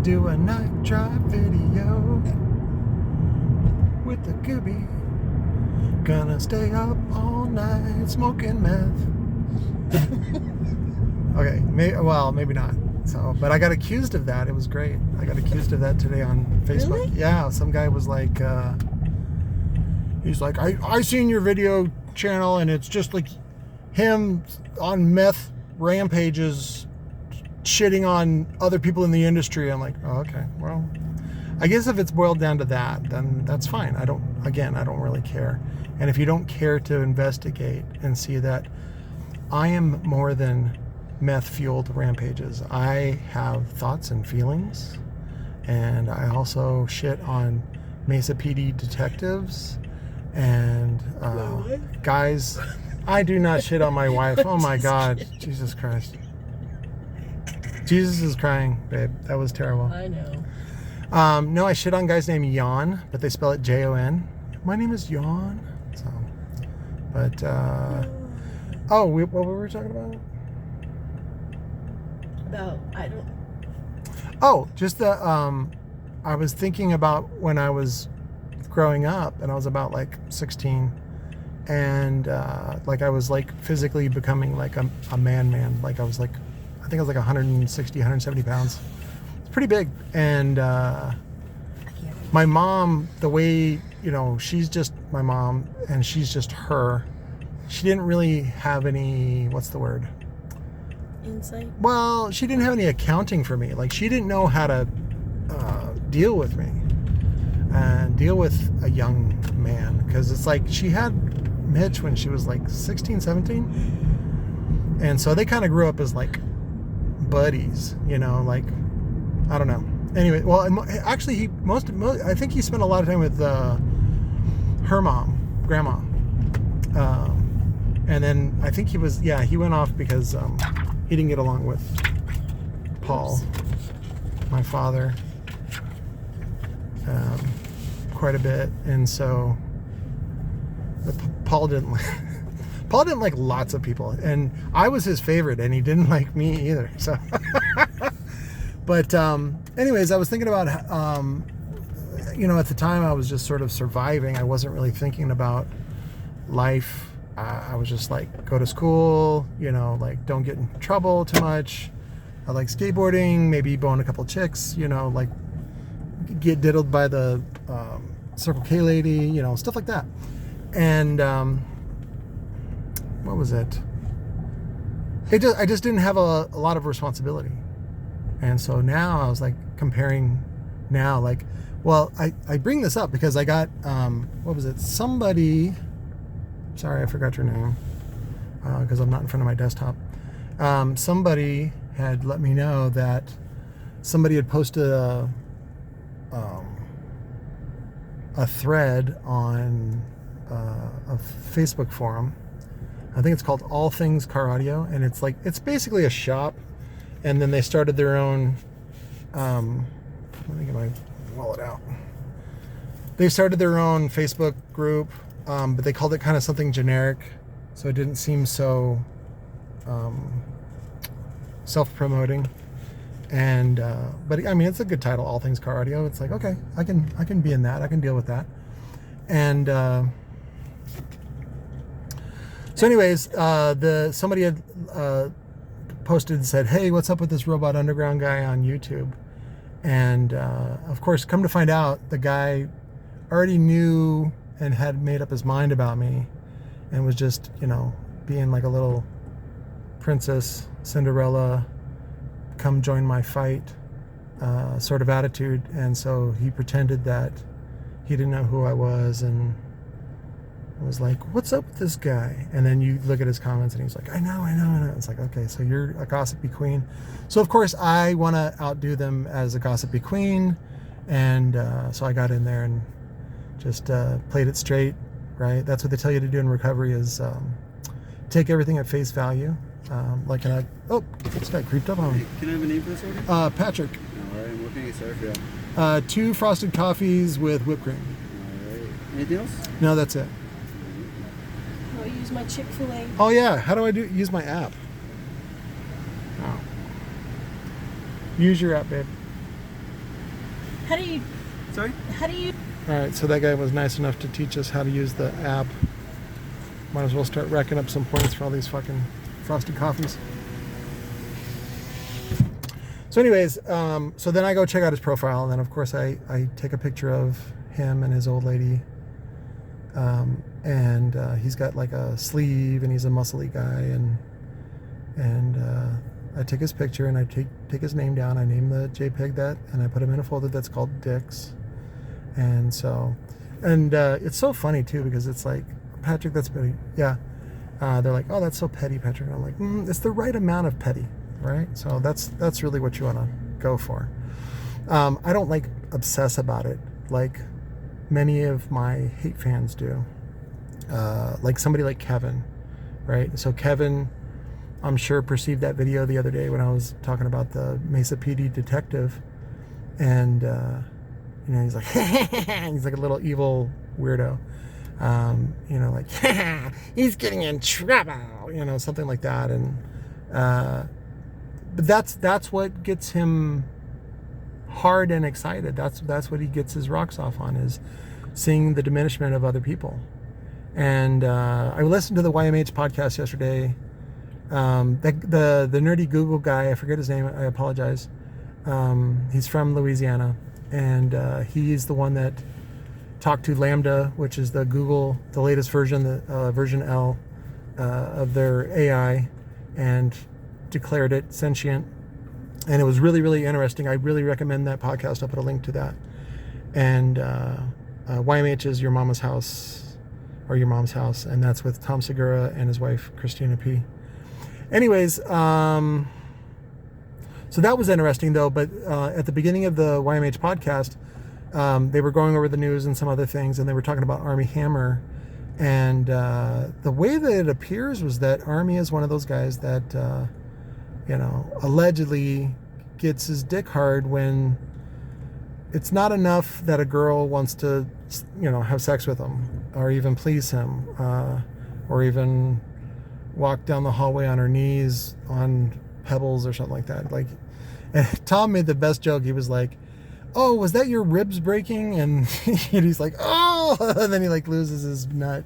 do a night drive video with the Gooby. Gonna stay up all night smoking meth. Okay, maybe not. So, but I got accused of that. It was great. I got accused of that today on Facebook. Really? Yeah, some guy was like, he's like, I seen your video channel and it's just like him on meth rampages shitting on other people in the industry. I'm like, oh, okay, well, I guess if it's boiled down to that, then that's fine. I don't really care. And if you don't care to investigate and see that I am more than meth-fueled rampages. I have thoughts and feelings, and I also shit on Mesa PD detectives and guys. I do not shit on my wife. Oh my God, Jesus Christ. Jesus is crying, babe. That was terrible. I know. No, I shit on guys named Jon, but they spell it Jon. My name is Jon. So, but what were we talking about? Just the I was thinking about when I was growing up and I was about like 16 and like I was like physically becoming like a man. Like I was like, I think I was like 160, 170 pounds. It's pretty big. And my mom, the way, you know, she's just my mom and she's just her. She didn't really have any, what's the word? Insight? Well, she didn't have any accounting for me. Like, she didn't know how to deal with me and deal with a young man. Because it's like she had Mitch when she was like 16, 17. And so they kind of grew up as like buddies, you know, like, I don't know. Anyway, well, actually, I think he spent a lot of time with her mom, grandma. And then I think he went off because he didn't get along with Paul, my father, quite a bit, and so Paul didn't like lots of people, and I was his favorite, and he didn't like me either. So, but anyways, I was thinking about, you know, at the time I was just sort of surviving. I wasn't really thinking about life. I was just like, go to school, you know, like don't get in trouble too much. I like skateboarding, maybe bone a couple chicks, you know, like get diddled by the Circle K lady, you know, stuff like that. And what was it? I just didn't have a lot of responsibility. And so now I was like comparing now, like, well, I bring this up because I got, what was it? Somebody... Sorry, I forgot your name because I'm not in front of my desktop. Somebody had let me know that somebody had posted a thread on a Facebook forum. I think it's called All Things Car Audio, and it's basically a shop. And then they started their own. Let me get my wallet out. They started their own Facebook group. But they called it kind of something generic, so it didn't seem so self-promoting. And but I mean, it's a good title, All Things Car Audio. It's like, okay, I can be in that. I can deal with that. And so, anyways, somebody had posted and said, "Hey, what's up with this Robot Underground guy on YouTube?" And of course, come to find out, the guy already knew and had made up his mind about me and was just, you know, being like a little princess, Cinderella, come join my fight sort of attitude. And so he pretended that he didn't know who I was and was like, what's up with this guy? And then you look at his comments and he's like, I know. It's like, okay, so you're a gossipy queen. So of course I want to outdo them as a gossipy queen. And so I got in there and just played it straight, right? That's what they tell you to do in recovery is take everything at face value. This guy creeped up on me. Can I have a name for this order? Patrick. All right, what can I get started for you? 2 frosted coffees with whipped cream. All right. Anything else? No, that's it. I'll use my Chick-fil-A. Oh yeah, how do I use my app? Oh. Use your app, babe. How do you? Sorry? How do you? All right, so that guy was nice enough to teach us how to use the app. Might as well start racking up some points for all these fucking frosted coffees. So anyways, so then I go check out his profile, and then of course I take a picture of him and his old lady. And he's got like a sleeve, and he's a muscly guy, and I take his picture, and I take his name down. I name the JPEG that, and I put him in a folder that's called Dicks. And so, and it's so funny too, because it's like, Patrick, that's petty. Yeah. They're like, oh, that's so petty, Patrick. And I'm like, it's the right amount of petty, right? So that's really what you want to go for. I don't like obsess about it like many of my hate fans do. Like somebody like Kevin, right? So Kevin, I'm sure, perceived that video the other day when I was talking about the Mesa PD detective, and you know, he's like he's like a little evil weirdo, you know, like he's getting in trouble, you know, something like that. And but that's what gets him hard and excited. That's what he gets his rocks off on, is seeing the diminishment of other people. And I listened to the YMH podcast yesterday. The nerdy Google guy, I forget his name, I apologize. He's from Louisiana, and he's the one that talked to Lambda, which is the Google, the latest version, the version L of their AI, and declared it sentient. And it was really, really interesting. I really recommend that podcast. I'll put a link to that. And YMH is Your Mama's House, or Your Mom's House, and that's with Tom Segura and his wife, Christina P. Anyways, so that was interesting, though. But at the beginning of the YMH podcast, they were going over the news and some other things, and they were talking about Armie Hammer. And the way that it appears was that Armie is one of those guys that, you know, allegedly gets his dick hard when it's not enough that a girl wants to, you know, have sex with him, or even please him, or even walk down the hallway on her knees on pebbles or something like that. Like, and Tom made the best joke. He was like, oh, was that your ribs breaking? And he's like, oh, and then he like loses his nut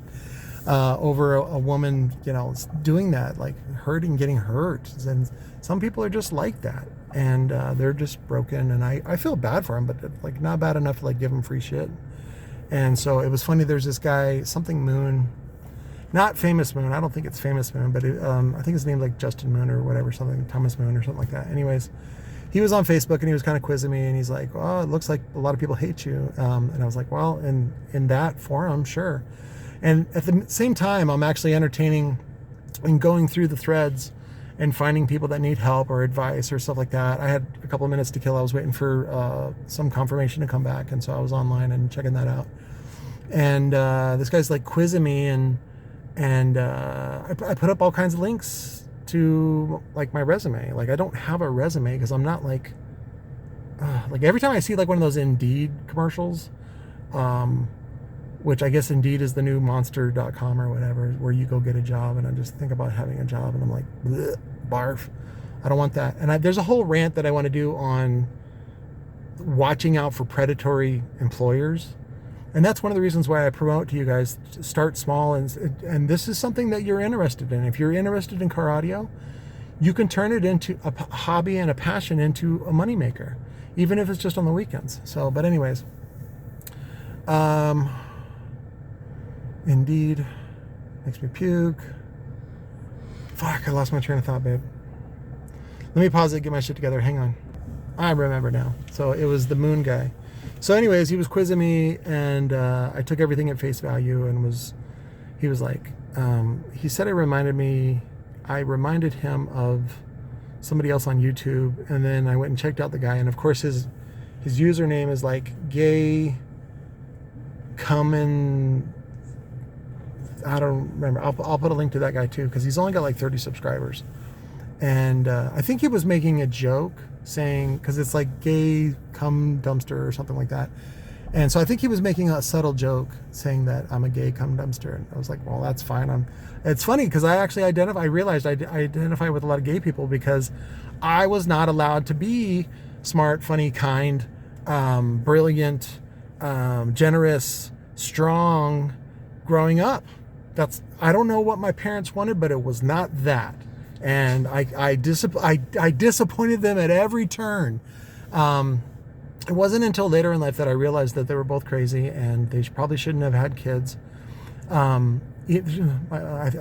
over a woman, you know, doing that, like getting hurt. And some people are just like that, and they're just broken, and I feel bad for them, but like not bad enough to like give them free shit. And so it was funny. There's this guy, something Moon, not Famous Moon. I don't think it's Famous Moon, but I think his name's like Justin Moon or whatever, something, Thomas Moon or something like that. Anyways, he was on Facebook, and he was kind of quizzing me, and he's like, oh, it looks like a lot of people hate you. And I was like, well, in that forum, sure. And at the same time, I'm actually entertaining and going through the threads and finding people that need help or advice or stuff like that. I had a couple of minutes to kill. I was waiting for some confirmation to come back, and so I was online and checking that out. And this guy's like quizzing me, and I put up all kinds of links to like my resume. Like, I don't have a resume because I'm not like every time I see like one of those Indeed commercials, which I guess Indeed is the new monster.com or whatever, where you go get a job, and I just think about having a job, and I'm like, bleh, barf, I don't want that. And there's a whole rant that I want to do on watching out for predatory employers. And that's one of the reasons why I promote to you guys, start small, and this is something that you're interested in. If you're interested in car audio, you can turn it into a hobby and a passion into a moneymaker, even if it's just on the weekends. So, but anyways, Indeed makes me puke. Fuck, I lost my train of thought, babe. Let me pause it, get my shit together. Hang on. I remember now. So it was the Moon guy. So anyways, he was quizzing me, and I took everything at face value, and he was like, he said I reminded him of somebody else on YouTube, and then I went and checked out the guy, and of course his username is like gay coming. I don't remember. I'll put a link to that guy too, because he's only got like 30 subscribers, and I think he was making a joke saying, because it's like gay cum dumpster or something like that, and so I think he was making a subtle joke saying that I'm a gay cum dumpster, and I was like, well, that's fine. It's funny because I realized I identify with a lot of gay people, because I was not allowed to be smart, funny, kind, brilliant, generous, strong growing up. I don't know what my parents wanted, but it was not that. And I disappointed them at every turn. It wasn't until later in life that I realized that they were both crazy and they probably shouldn't have had kids. I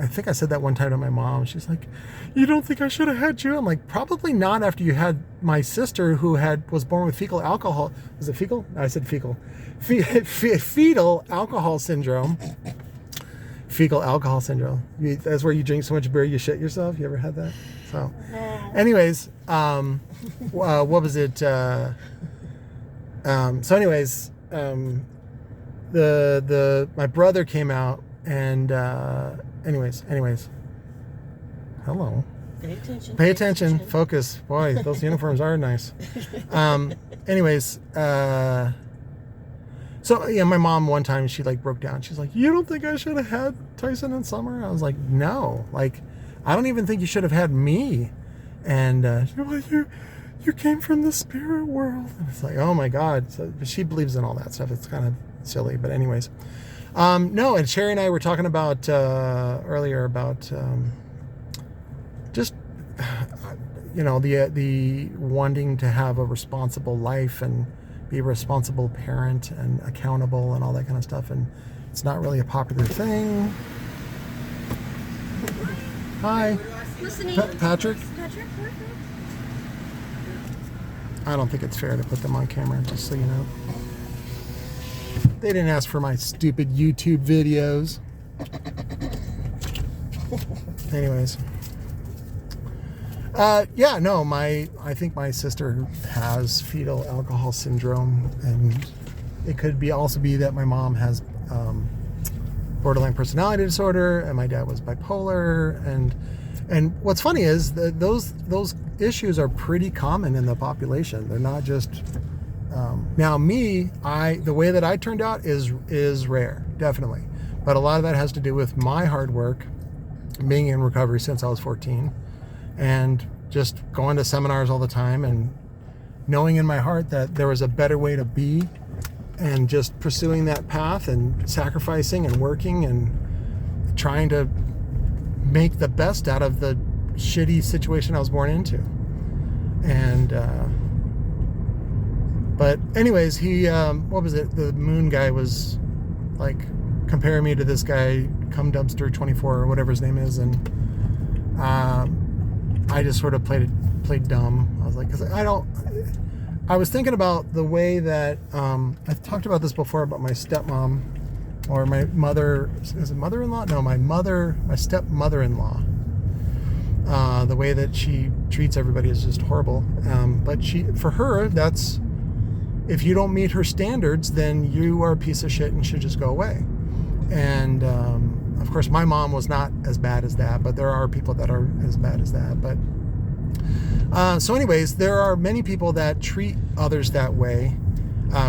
think I said that one time to my mom. She's like, "You don't think I should have had you?" I'm like, "Probably not after you had my sister who was born with fecal alcohol." Was it fecal? I said fecal. Fetal alcohol syndrome. Fecal alcohol syndrome. That's where you drink so much beer you shit yourself. You ever had that? So, anyways, what was it? So, anyways, my brother came out, and anyways, hello. Pay attention. Focus. Boy, those uniforms are nice. Anyways, so yeah, my mom one time, she like broke down. She's like, "You don't think I should have had Tyson and Summer?" I was like, "No, like, I don't even think you should have had me." And she's like, you came from the spirit world. And it's like, oh my God. So she believes in all that stuff. It's kind of silly, but anyways. No, and Sherry and I were talking about earlier about just the wanting to have a responsible life and be a responsible parent and accountable and all that kind of stuff, and it's not really a popular thing. Hi. Listening. Patrick? Patrick, I don't think it's fair to put them on camera, just so you know. They didn't ask for my stupid YouTube videos. Anyways. Yeah, no, I think my sister has fetal alcohol syndrome, and it could also be that my mom has borderline personality disorder, and my dad was bipolar, and what's funny is that those issues are pretty common in the population. They're not just now the way that I turned out is rare, definitely, but a lot of that has to do with my hard work, being in recovery since I was 14. And just going to seminars all the time and knowing in my heart that there was a better way to be, and just pursuing that path and sacrificing and working and trying to make the best out of the shitty situation I was born into. And but anyways, he what was it? The moon guy was like comparing me to this guy, Cum Dumpster 24 or whatever his name is, and I just sort of played dumb. I was like, because I was thinking about the way that I've talked about this before about my stepmom, or my mother. Is it mother-in-law? No, my stepmother-in-law. The way that she treats everybody is just horrible. But for her, that's, if you don't meet her standards, then you are a piece of shit and should just go away. And of course, my mom was not as bad as that, but there are people that are as bad as that. But so anyways, there are many people that treat others that way,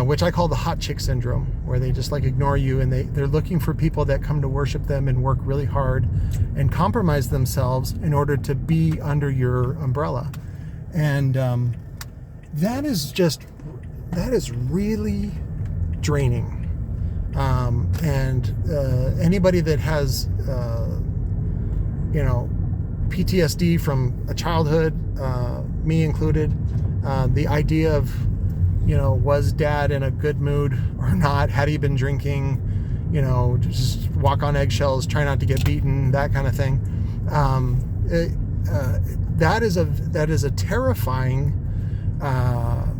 which I call the hot chick syndrome, where they just like ignore you, and they're looking for people that come to worship them and work really hard and compromise themselves in order to be under your umbrella. And that is really draining. And anybody that has PTSD from a childhood, me included, the idea of, was dad in a good mood or not? Had he been drinking? Just walk on eggshells, try not to get beaten, that kind of thing. That is a terrifying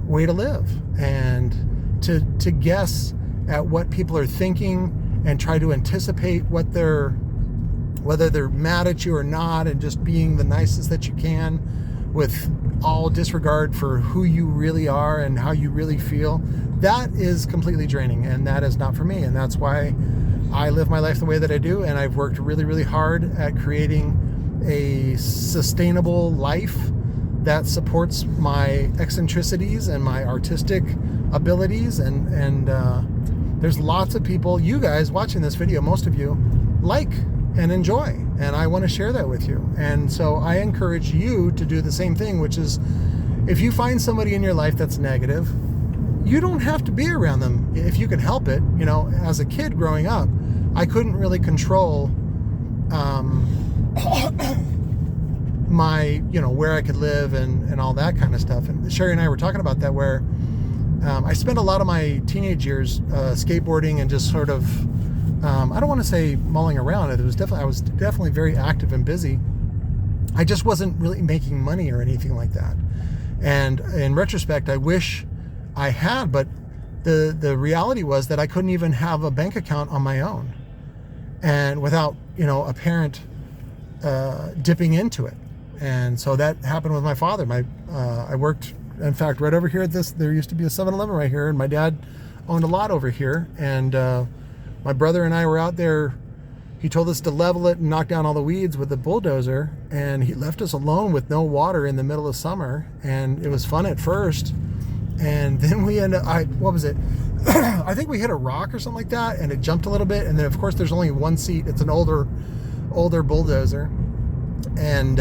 way to live, and to guess at what people are thinking and try to anticipate whether they're mad at you or not, and just being the nicest that you can with all disregard for who you really are and how you really feel. That is completely draining, and that is not for me. And that's why I live my life the way that I do, and I've worked really, really hard at creating a sustainable life that supports my eccentricities and my artistic abilities, and there's lots of people, you guys watching this video, most of you like and enjoy, and I want to share that with you. And so I encourage you to do the same thing, which is, if you find somebody in your life that's negative, you don't have to be around them if you can help it. You know, as a kid growing up, I couldn't really control my, you know, where I could live and all that kind of stuff. And Sherry and I were talking about that, where I spent a lot of my teenage years skateboarding and just sort of, I don't want to say mulling around. I was definitely very active and busy. I just wasn't really making money or anything like that. And in retrospect, I wish I had, but the reality was that I couldn't even have a bank account on my own, and without, you know, a parent dipping into it. And so that happened with my father. I worked, in fact, right over here at this, there used to be a 7-Eleven right here, and my dad owned a lot over here. And my brother and I were out there. He told us to level it and knock down all the weeds with the bulldozer, and he left us alone with no water in the middle of summer. And it was fun at first, and then we ended up, what was it? I think we hit a rock or something like that, and it jumped a little bit. And then, of course, there's only one seat. It's an older bulldozer. And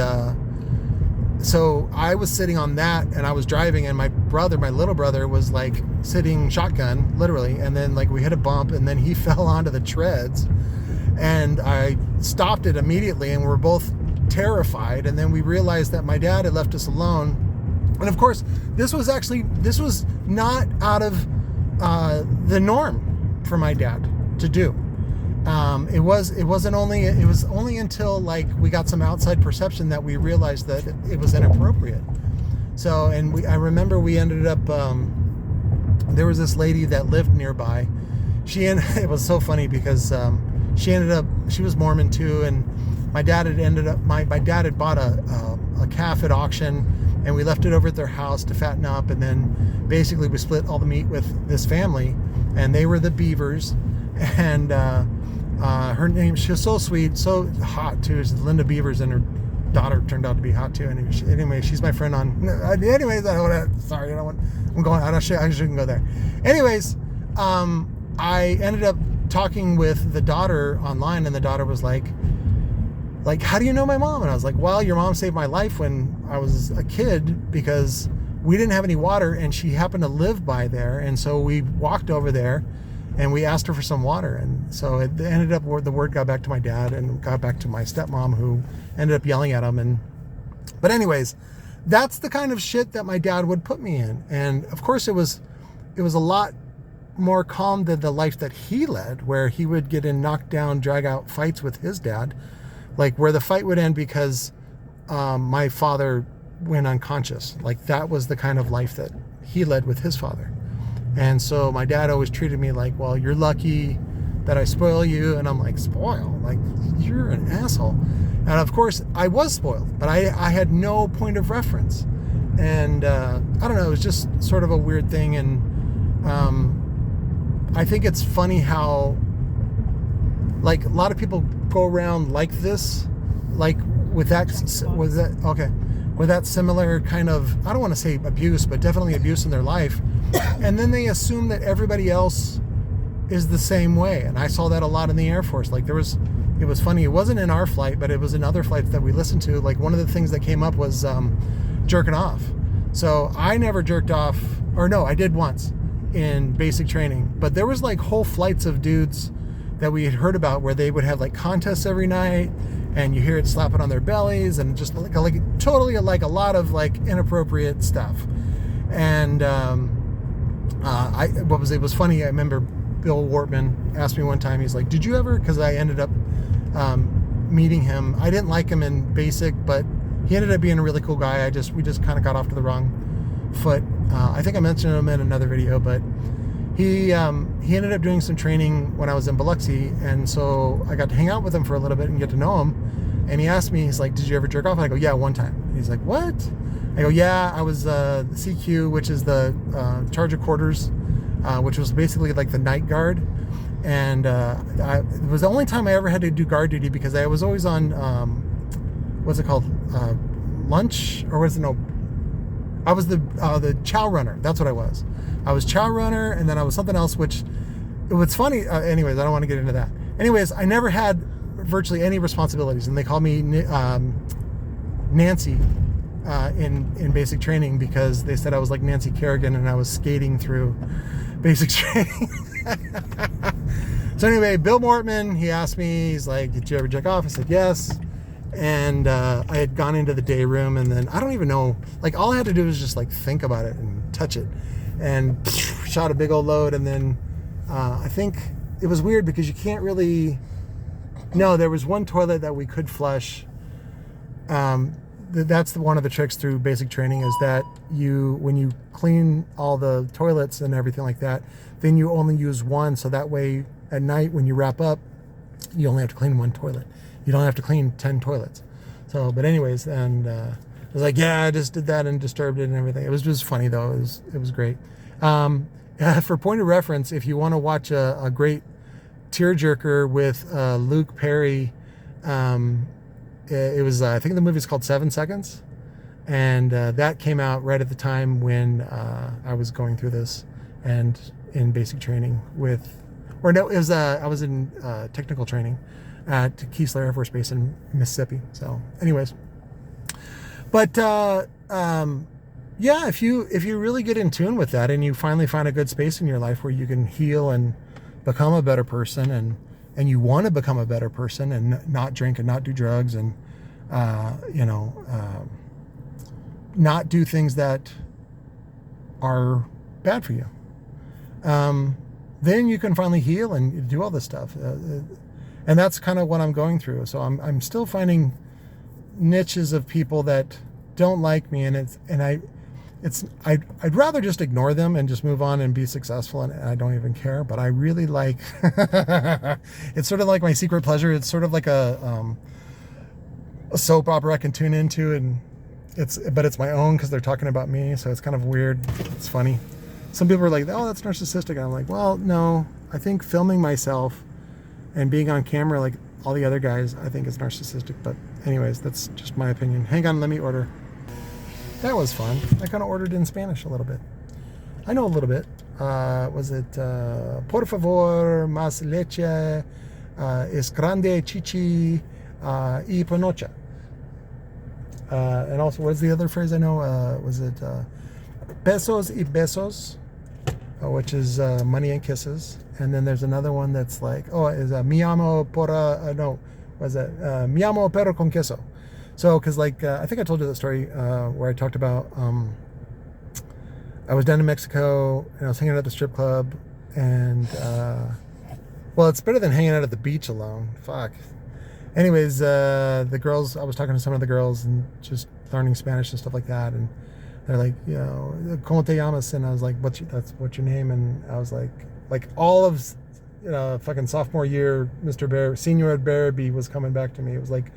so I was sitting on that, and I was driving, and my little brother was like sitting shotgun, literally. And then like we hit a bump, and then he fell onto the treads, and I stopped it immediately, and we were both terrified. And then we realized that my dad had left us alone. And of course, this was not out of the norm for my dad to do. It was only until like we got some outside perception that we realized that it was inappropriate. So, and I remember we ended up, there was this lady that lived nearby. It was so funny because she was Mormon too, and my dad had bought a calf at auction, and we left it over at their house to fatten up, and then basically we split all the meat with this family, and they were the Beavers. And her name, she was so sweet, so hot too. It's Linda Beavers, and her daughter turned out to be hot too. And anyway, she's my friend on. Anyways, I shouldn't go there. Anyways, I ended up talking with the daughter online, and the daughter was like, how do you know my mom? And I was like, well, your mom saved my life when I was a kid, because we didn't have any water, and she happened to live by there. And so we walked over there, and we asked her for some water. And so it ended up, the word got back to my dad and got back to my stepmom, who ended up yelling at him. But anyways, that's the kind of shit that my dad would put me in. And of course it was a lot more calm than the life that he led, where he would get in knockdown, drag out fights with his dad, like where the fight would end because my father went unconscious. Like that was the kind of life that he led with his father. And so my dad always treated me like, well, you're lucky that I spoil you. And I'm like, spoil? Like, you're an asshole. And of course I was spoiled, but I had no point of reference. And I don't know, it was just sort of a weird thing. And I think it's funny how, like, a lot of people go around like this, like with that similar kind of, I don't want to say abuse, but definitely abuse in their life. And then they assume that everybody else is the same way. And I saw that a lot in the Air Force. Like it was funny. It wasn't in our flight, but it was in other flights that we listened to. Like one of the things that came up was jerking off. So I never jerked off, or no, I did once in basic training, but there was like whole flights of dudes that we had heard about where they would have like contests every night, and you hear it slapping on their bellies, and just like totally like a lot of like inappropriate stuff. And it was funny. I remember Bill Wortman asked me one time, he's like, did you ever, because I ended up meeting him. I didn't like him in basic, but he ended up being a really cool guy. We just kind of got off to the wrong foot. I think I mentioned him in another video, but he ended up doing some training when I was in Biloxi, and so I got to hang out with him for a little bit and get to know him. And he asked me, he's like, did you ever jerk off? And I go, yeah, one time. And he's like, what? I go, yeah, I was the CQ, which is the charge of quarters, which was basically like the night guard. And it was the only time I ever had to do guard duty, because I was always on, what's it called? Lunch, or was it, no, I was the chow runner. That's what I was. I was chow runner, and then I was something else, which, what's funny, anyways, I don't want to get into that. Anyways, I never had virtually any responsibilities, and they called me Nancy in basic training because they said I was like Nancy Kerrigan and I was skating through basic training. So anyway, Bill Mortman, he asked me, he's like, did you ever check off? I said yes. And I had gone into the day room, and then I don't even know, like all I had to do was just like think about it and touch it, and shot a big old load. And then I think it was weird because you can't really, no, there was one toilet that we could flush. That's one of the tricks through basic training, is that when you clean all the toilets and everything like that, then you only use one. So that way at night when you wrap up, you only have to clean one toilet. You don't have to clean 10 toilets. So, but anyways, and I was like, yeah, I just did that and disturbed it and everything. It was just funny though. It was great. For point of reference, if you want to watch a great tearjerker with Luke Perry, it was, I think the movie's called 7 Seconds. And that came out right at the time when I was going through this and in basic training I was in technical training at Keesler Air Force Base in Mississippi. So anyways, but yeah, if you really get in tune with that and you finally find a good space in your life where you can heal and become a better person, and you want to become a better person and not drink and not do drugs and not do things that are bad for you, then you can finally heal and do all this stuff. And that's kind of what I'm going through. So I'm still finding niches of people that don't like me, I'd rather just ignore them and just move on and be successful, and I don't even care. But I really like it's sort of like my secret pleasure. It's sort of like a soap opera I can tune into, and but it's my own because they're talking about me, so it's kind of weird. It's funny. Some people are like, oh, that's narcissistic. And I'm like, well, no, I think filming myself and being on camera like all the other guys, I think is narcissistic. But anyways, that's just my opinion. Hang on, let me order. That was fun. I kind of ordered in Spanish a little bit. I know a little bit. Was it por favor, más leche, es grande, chichi, y panocha. And also, what's the other phrase I know? Was it pesos y besos, which is money and kisses. And then there's another one that's like, mi amo mi amo perro con queso. So, because like, I think I told you that story where I talked about, I was down in Mexico and I was hanging out at the strip club, and, well, it's better than hanging out at the beach alone. Fuck. Anyways, the girls, I was talking to some of the girls and just learning Spanish and stuff like that. And they're like, ¿Cómo te llamas? And I was like, what's your name? And I was like all of, fucking sophomore year, Senior Barabee was coming back to me. It was like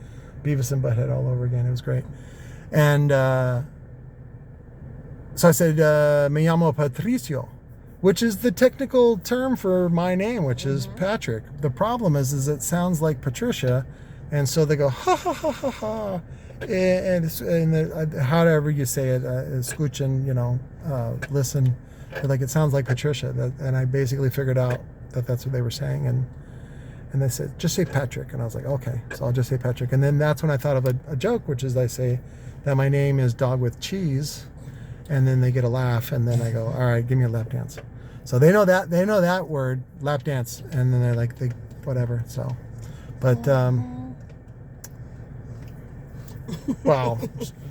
Beavis and Butthead all over again. It was great. And so I said, me llamo Patricio, which is the technical term for my name, which is Patrick. The problem is it sounds like Patricia, and so they go ha ha ha ha ha, and however you say it, escuchen, listen, like it sounds like Patricia. And I basically figured out that that's what they were saying, and they said just say Patrick, and I was like, okay, so I'll just say Patrick. And then that's when I thought of a joke, which is I say that my name is Dog with Cheese, and then they get a laugh, and then I go, all right, give me a lap dance. So they know that word, lap dance, and then they're like, whatever. So, but wow,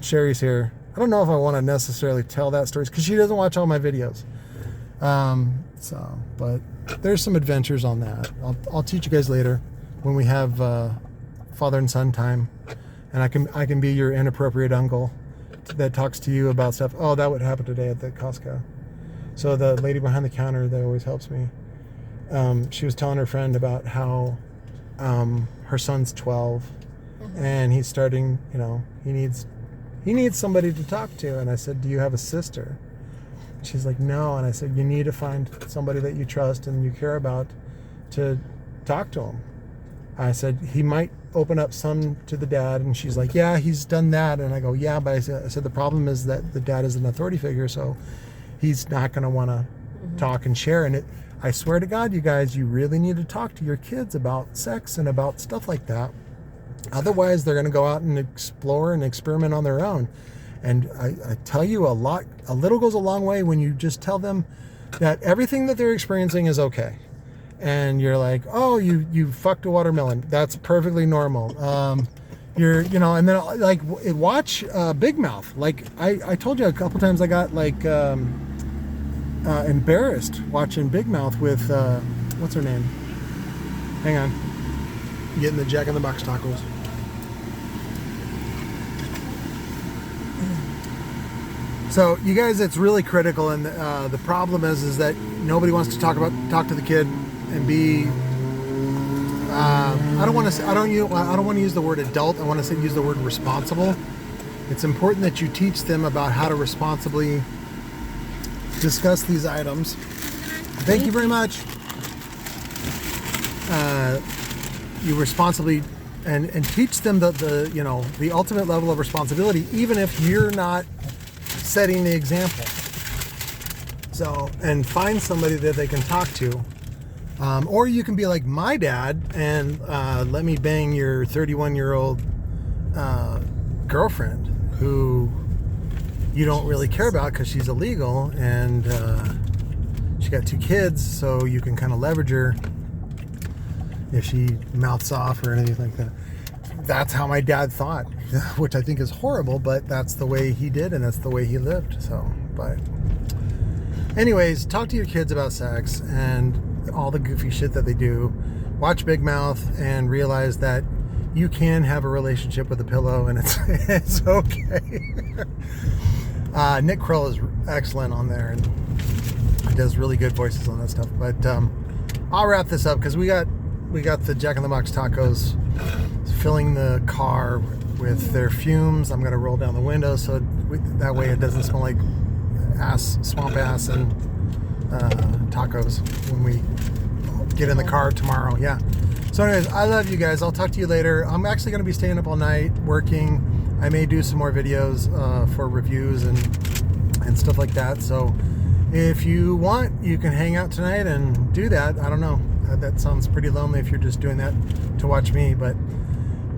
Sherry's here. I don't know if I want to necessarily tell that story because she doesn't watch all my videos. But there's some adventures on that. I'll teach you guys later when we have father and son time, and I can be your inappropriate uncle that talks to you about stuff. Oh, that would happen today at the Costco. So the lady behind the counter that always helps me, she was telling her friend about how her son's 12 and he's starting, he needs somebody to talk to. And I said, do you have a sister? She's like, no. And I said, you need to find somebody that you trust and you care about to talk to him. I said, he might open up some to the dad. And she's like, yeah, he's done that. And I go, yeah, but I said the problem is that the dad is an authority figure, so he's not going to want to talk and share. And I swear to God, you guys, you really need to talk to your kids about sex and about stuff like that. Otherwise, they're going to go out and explore and experiment on their own. And I tell you, a little goes a long way when you just tell them that everything that they're experiencing is okay. And you're like, oh, you fucked a watermelon. That's perfectly normal. And then like watch Big Mouth. Like I told you a couple times, I got like embarrassed watching Big Mouth with what's her name? Hang on, getting the Jack in the Box tacos. So you guys, it's really critical, and the problem is that nobody wants to talk to the kid and be. I don't want to use the word adult. I want to use the word responsible. It's important that you teach them about how to responsibly discuss these items. Thank you very much. You responsibly and teach them the ultimate level of responsibility, even if you're not setting the example. So, and find somebody that they can talk to. Or you can be like my dad and let me bang your 31-year-old girlfriend who you don't really care about because she's illegal, and she got 2 kids, so you can kind of leverage her if she mouths off or anything like that. That's how my dad thought, which I think is horrible, but that's the way he did and that's the way he lived. So, but anyways, talk to your kids about sex and all the goofy shit that they do. Watch Big Mouth and realize that you can have a relationship with a pillow and it's okay. Nick Kroll is excellent on there and he does really good voices on that stuff. But I'll wrap this up because we got the Jack in the Box tacos filling the car with their fumes. I'm gonna roll down the window so that way it doesn't smell like swamp ass and tacos when we get in the car tomorrow. Yeah. So anyways, I love you guys. I'll talk to you later. I'm actually going to be staying up all night working. I may do some more videos for reviews and stuff like that. So if you want, you can hang out tonight and do that. I don't know. That sounds pretty lonely if you're just doing that to watch me. But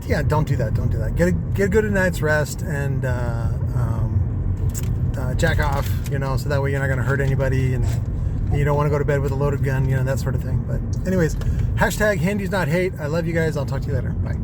yeah, don't do that. Don't do that. Get a good night's rest and jack off, so that way you're not going to hurt anybody and you don't want to go to bed with a loaded gun, that sort of thing. But anyways, #Handy's not hate. I love you guys. I'll talk to you later. Bye.